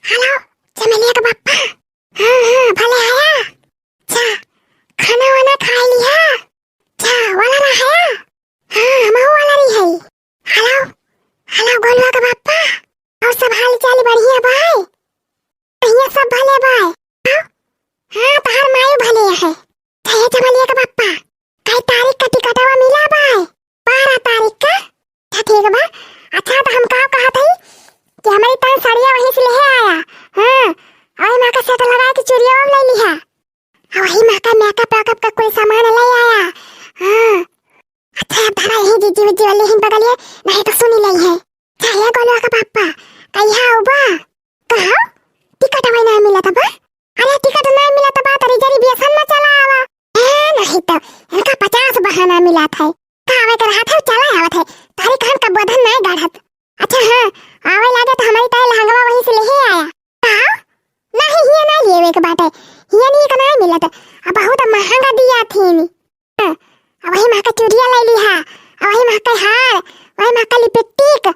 Hello चमेलिया का पापा। हाँ हाँ भले आया। चा खाना वाना खा लिया। चा वाला ना है। हाँ हम वाला रही है। हेलो हेलो गोलुआ का पापा। और सब हाल चाल बढ़िया बाय। बढ़िया सब भले बाय। हाँ तहार मायू भले है। चाहे चमेलिया का पापा कई तारीख का टिकटवा मिला बाय। 12 तारीख का। ठीक बा। अच्छा तो हम का कहा थे कि हमारी तान साड़िया वहीं से ले आया। हाँ और माँ का सेट लगा के चूड़िया ले लिया। और वही माँ का मेकअप वेकअप का कोई सामान ले आया। हाँ अच्छा अब धरा यही जीजी विजी वाले हिन बगलिए नहीं तो सुनी ली है। चाहे गोलुआ का पापा कहिया उबा कहा टिकट हमें नहीं मिला था बा। अरे टिकट नहीं मिला था बा तरी जरी बियसन में चला आवा। नहीं तो इनका 50 बहाना मिला था। कहावे कर रहा था चला आवा था तारी कान का बदन नहीं गाढ़त। अच्छा हाँ आवे लगे तो हमारी ताई लहंगवा वहीं से ले आया। कहा नहीं हिया नहीं लेवे के बाटे हिया नहीं का नहीं मिला था। अब बहुत महंगा दिया थी नी। अब वही माँ का चूड़िया ले लिया। अब वही माँ का हार वही माँ का लिपस्टिक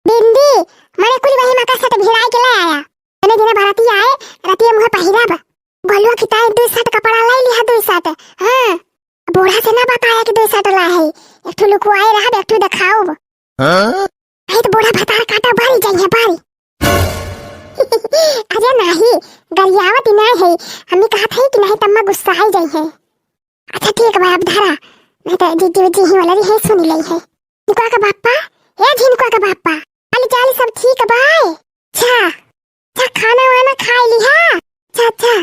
बिंदी मैंने कुल वही माँ का सेट भिड़ाई के ले आया। मैंने दिन बाराती आए राती मुझे पहिराब गोलुआ की ताई 2 सेट कपड़ा ले लिया 2 सेट। हाँ बूढ़ा से ना बताया कि 2 सेट ला है। एक ठो लुकवाए रहा एक ठो दिखाओ। नहीं तो बूढ़ा भतार काटा बारी जाइए बारी। अरे नहीं गरियावत नहीं है। हमने कहा था कि नहीं तम्मा गुस्सा ही जाई है। अच्छा ठीक है अब धरा नहीं तो जीजी जी ही वाला है सुनी ली है। झिनकुआ का बापा हे झिनकुआ का बापा चाली चाली सब ठीक है बाय। अच्छा अच्छा खाना वाना खा लिया। अच्छा अच्छा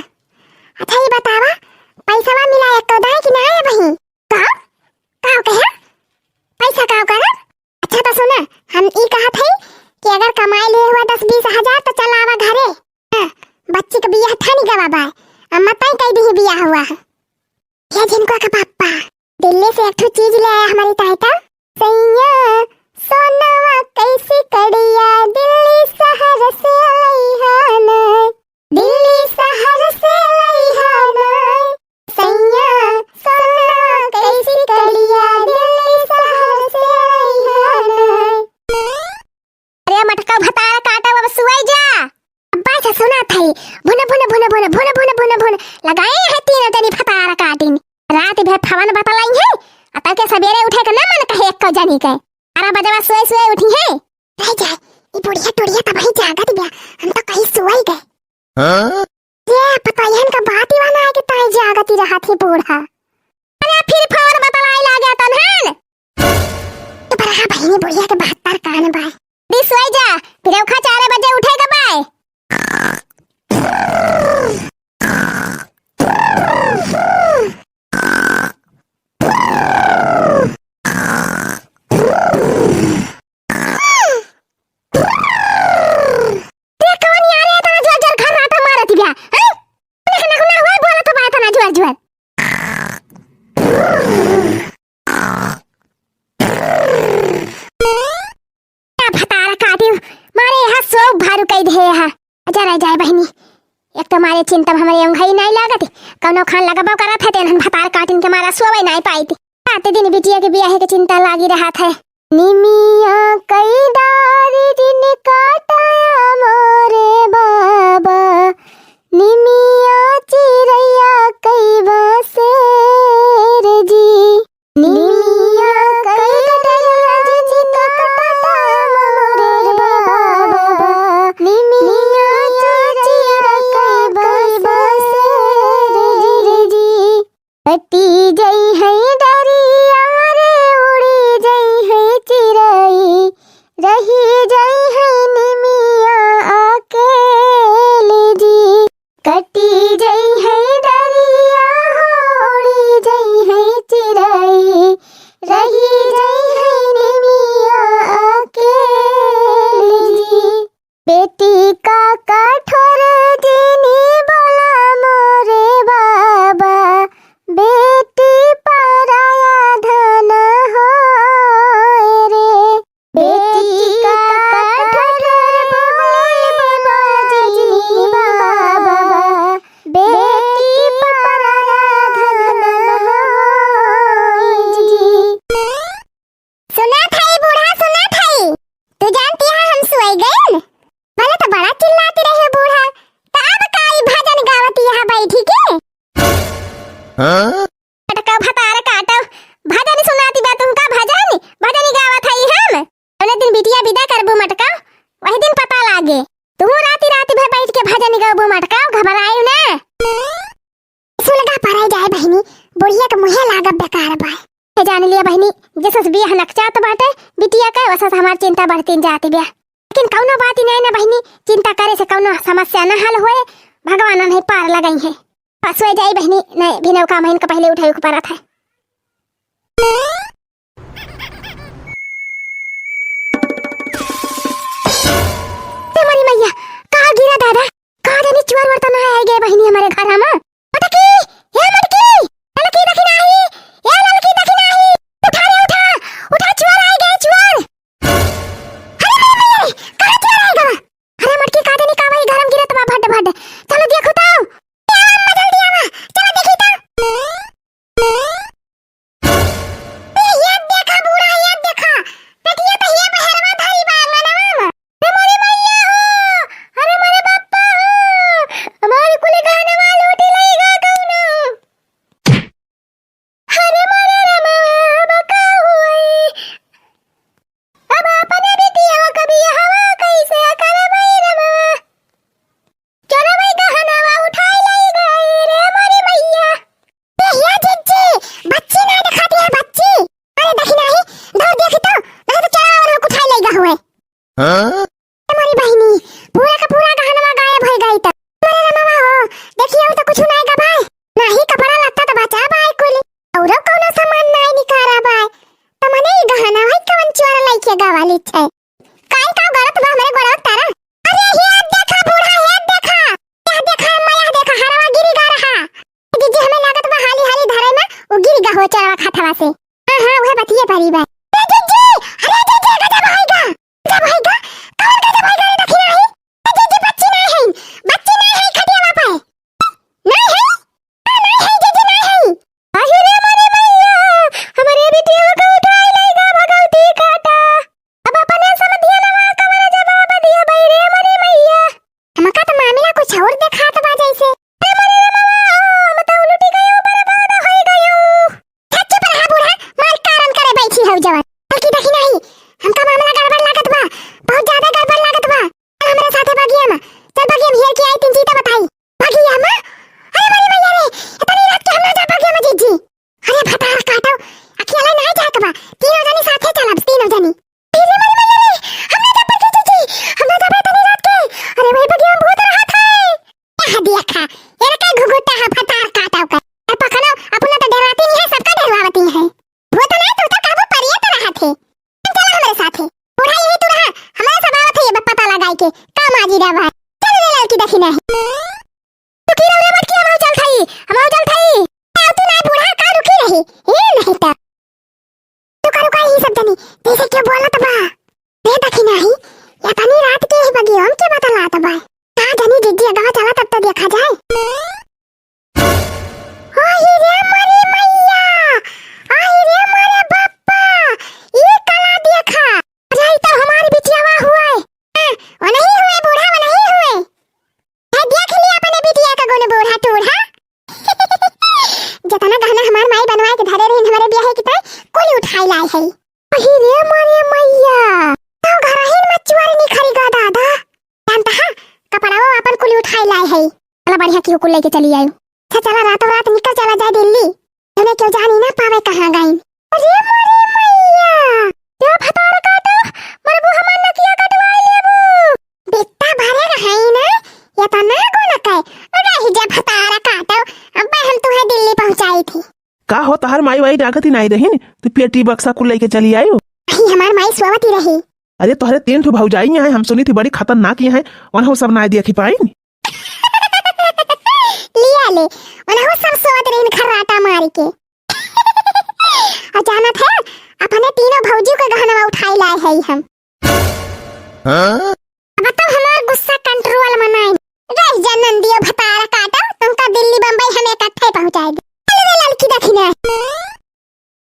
अच्छा ये बतावा पैसा वा मिला एक तो दाई कि नहीं वही का कहे पैसा का करा। अच्छा तो सुना हम ई कहा थे कि अगर कमाई ले हुआ 10-20 हजार तो चल आवा घरे। बच्ची का बियाह था नहीं गवा अम्मा ताई कह दी बियाह हुआ है। ये झिनकुआ का पापा दिल्ली से एक ठो चीज ले आया हमारी ताई का। सैया सोनावा कैसी कड़िया दिल्ली शहर से लईहाना दिल्ली शहर से लईहाना सैया सोनावा कैसी कड़िया दिल्ली शहर से लईहाना। अरे मटका भतारा काटा अब सुई जा। अब्बा से सुना था भुन भुन भुन भुन भुन भुन भुन भुन लगाए है 3 तनी भतारा काटिन रात भर फवन बतलाई है। अतः के सवेरे उठे के ना मन कहे एक को जानी के 12 बजे सोए सोए उठी है। रह जाए ये बुढ़िया टुड़िया तब ही जागत गया हम तो कहीं सोई गए। हां ये पता यहन का बात ही वाला है कि ताई जागत ही रहा थी बूढ़ा। अरे फिर फवन बतलाई ला गया तनहन तो पर हां बहिनी बुढ़िया के 72 कान बाय दी सोई जा फिर उठा 4 बजे उठेगा बाय। जाए बहनी एक तो मारे चिंता हमारे अंगई नहीं लागत कौनो खान लगाबो करत है तेन भतार काटिन के मारा सोवे नहीं पाई थी। रात दिन बिटिया के बियाह के चिंता लागी रहा था। निमिया कई डारी दिन काटाया मोरे बाबा निमिया चिरैया कई बसेर जी निमिया कई डारी दिन काटाया मोरे बाबा निमिया कटी जई है डरिया रे उड़ी जई है चिरई रही जई है निमी निकार बा ए जान लिया बहनी जैसे बियाह नकचात बाटे बिटिया का वैसा हमार चिंता बढ़ती जाती बिया लेकिन कौनो बात ही नहीं ना बहनी चिंता करे से कौनो समस्या न हल होए भगवान नहीं पार लगाई है फसवे जाई बहनी नहीं भिनव का महीन का पहले उठाई के पड़ा था हमारी मैया कहाँ गिरा दादा कहाँ जानी चुआर वर्ता ना आई गए बहनी हमारे घर में मटकी ये मटकी लड़की दखी नहीं ये लड़की दखी नहीं उठा रे उठा उठा चुआर आई गए चुआर अरे मेरे मैया कहाँ चुआर आई गवा अरे मटकी कहाँ जानी कहाँ भाई गरम गिरत बा भड भड चलो देखो तो आवा जल्दी आवा चलो देखी तो ये देखा बूढ़ा ये देखा बेटिया तो ये बहरवा धारी बा मनवा हमारी मैया हो अरे मेरे पापा हो हमारी कुली गाने वाली उठी लेगा कौनो अरे मेरे रमा बका हुई अब अपने बेटिया कभी हवा कैसे करे भाई रमा चलो भाई गहना उठाई लेगा रे हमारी मैया ये जिज्जी बच्ची ना दिखाती है बच्ची अरे देखी नहीं दौड़ देखी तो नहीं तो चला और उठाई लेगा हुए हाँ? हमारी बहनी पूरा का पूरा गहना गायब हो गई तो मेरे रमवा हो देखिए तो कुछ नहीं का भाई नहीं कपड़ा लत्ता तो बचा भाई कुली और कोनो सामान नहीं निकारा भाई तो मने ई गहना भाई कौन चोर लइके गावाली छै काई का गलत बा हमरे गोड़ा तारा अरे ये देखा बूढ़ा ये देखा माया देखा हरवा गिरी गा रहा दीदी हमें लागत बा हाली हाली धरे में वो गिरी गा हो चरवा खाथवा से हां वह बतिए परी बा दीदी अरे दीदी गदा भाईगा कौन गदा भाईगा रे देखी नहीं दीदी बच्ची नहीं है खटिया पाए नहीं है दीदी नहीं है अरे रे मारे मैया हमारे बेटिया को उठाई लेगा भगवती काटा अब अपने समझिए ना कमरा जवाब दिया भाई रे मारे मैया हमका तो मामला कुछ और दिखात बा जैसे रे मारे हम तो उलटी गयो बर्बाद हो गयो सच्चे पर हा बूढ़ा मार कारण करे बैठी हो जवान बल्कि देखी नहीं हमका मामला गड़बड़ लागत बा बहुत ज्यादा गड़बड़ लागत बा हमारे साथे भागिया में चल भागिया में की आई तीन चीता बताई भागिया में अरे मेरी मैया रे इतनी रात के हम ना जा भागिया में जीजी अरे फटार काटो अकेला नहीं जा के बा तीनों जनी साथे चलब तीनों जनी अरे मेरी मैया रे हम ना जा भागिया जीजी हम ना जा इतनी रात के अरे भाई भागिया में भूत रहा था यह देखा ये का घुघुटा है फटार काटो का और पकड़ो अपना तो डराती नहीं है सबका डरवाती है भूत नहीं तो काबू परिए तो रहा थे चल हमारे साथे बूढ़ा यही तो रहा हमारा स्वभाव थे ये पता लगाई के काम आजी रा भाई चल रे लड़की देखी नहीं तू की रे मत की हम चल खाई तू ना बूढ़ा का रुकी रही ये नहीं तो करू का ही सब जनी जैसे क्यों बोलत बा रे देखी नहीं या तनी रात के ही बगी हम के बता लात बा का जनी जिज्जी गांव चला तब तो देखा जाए ओही रे मारी मैया ओही रे मारे बापा ये कला देखा अरे तो हमारी बिटियावा हुआ है वो नहीं हुए बूढ़ा वो नहीं हुए है देख लिया अपने बिटिया का गुण बूढ़ा टूढ़ा जतना गहना हमार माई बनवाए के धरे रहिन हमारे बियाह के तय कोली उठाई लाई है ओही रे मारे मैया तो घरहिन में चुआर निखरी गा दादा जानता है कपड़ाओ अपन कुली उठाई लाई है चला बढ़िया की कुल लेके चली आयो चला रातों रात निकल चला जाए दिल्ली तने क्यों जानी ना पावे कहां गई अरे मारे मैया क्या फटार काटो मरबू हमन न किया कटवाई लेबू बेटा भरे रहाई ना ये तो ना गुण कय रही जब फटार काटो अब हम तुम्हें दिल्ली पहुंचाई थी का हो तहार माई वाई डाकत ही नहीं रही तू पेटी बक्सा कुल लेके चली आयो नहीं हमार माई सोवती रही अरे तोहरे 3 ठो भौजाई हैं हम सुनी थी बड़ी खतरनाक हैं उन्हों सब ना देखी पाई लिया ले उन्हों सब सोवत रही खर्राटा मार के और जानत है अपने तीनों भौजी को गहना उठाई लाए है हम हाँ? अब तो हमार गुस्सा कंट्रोल में नहीं रह जनन दियो भतारा काटो तुमका दिल्ली बंबई हम इकट्ठे पहुंचाए दे अरे लड़की देखी ना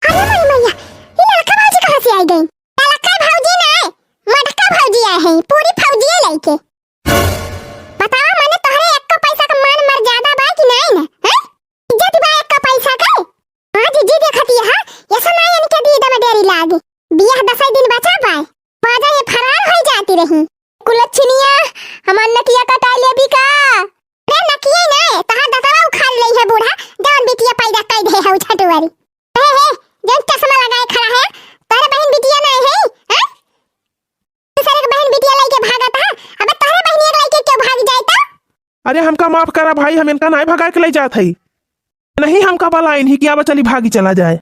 अरे मेरी मैया ये लड़का भौजी कहां से आई गई लड़का भौजी ना मटका भौजी आए हैं पूरी फौजी लेके बताओ मैंने तोहरे एक को पैसा का मान मर्यादा बा कि नहीं ना हैं इज्जत बा एक का पैसा का हां जी देखती है ये सुना इनके दी दम डेरी लाग बियाह 10 दिन बचा पाए बाजा ये फरार हो जाती रही कुलच्छनिया हमन नकिया कटा ले भी का रे नकिया नहीं तहां दसवा उखाड़ ले है बूढ़ा जवन बिटिया पैदा कई दे है छटुवारी जब चश्मा लगाए खड़ा है तोरे बहन बिटिया नहीं है हैं? दूसरे के बहन बिटिया लेके भागा था, अबे तोरे बहनिया लेके क्यों भाग जाए तो? अरे हमका माफ करा भाई, हम इनका नहीं भगा के ले जात है, नहीं हमका बला इन्हीं की आवा चली भागी चला जाए।